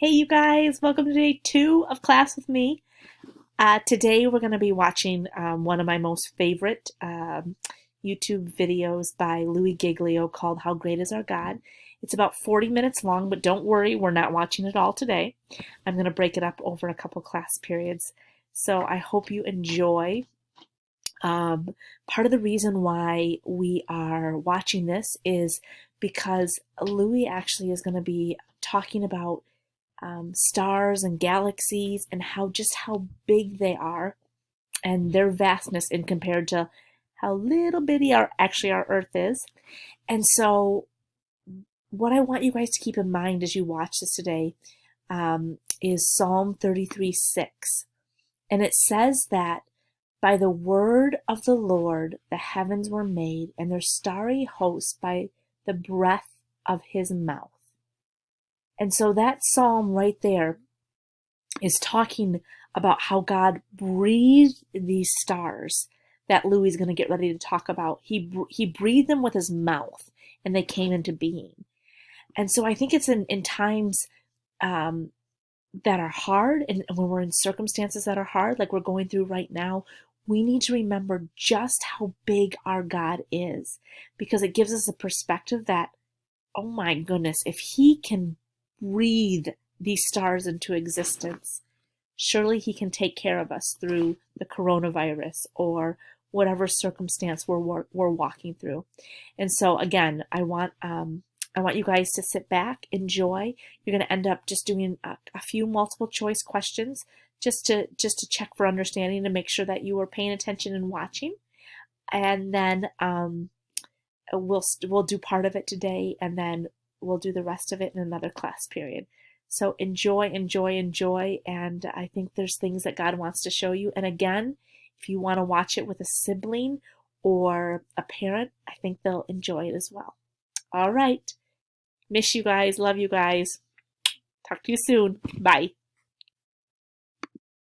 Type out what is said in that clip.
Hey, you guys, welcome to day 2 of class with me. Today we're going to be watching one of my most favorite YouTube videos by Louie Giglio called How Great Is Our God. It's about 40 minutes long, but don't worry, we're not watching it all today. I'm going to break it up over a couple class periods. So I hope you enjoy. Part of the reason why we are watching this is because Louie actually is going to be talking about stars and galaxies and how big they are and their vastness in compared to how little bitty our Earth is. And so, what I want you guys to keep in mind as you watch this today is Psalm 33:6, and it says that by the word of the Lord the heavens were made, and their starry hosts by the breath of His mouth. And so that psalm right there is talking about how God breathed these stars that Louie's going to get ready to talk about. He breathed them with His mouth, and they came into being. And so I think it's in times that are hard, and when we're in circumstances that are hard, like we're going through right now, we need to remember just how big our God is, because it gives us a perspective that, oh my goodness, if He can breathe these stars into existence, surely He can take care of us through the coronavirus or whatever circumstance we're walking through. And so again, I want you guys to sit back, enjoy. You're going to end up just doing a few multiple choice questions just to check for understanding, to make sure that you are paying attention and watching. And then we'll do part of it today, and then we'll do the rest of it in another class period. So enjoy, enjoy, enjoy. And I think there's things that God wants to show you. And again, if you want to watch it with a sibling or a parent, I think they'll enjoy it as well. All right. Miss you guys. Love you guys. Talk to you soon. Bye.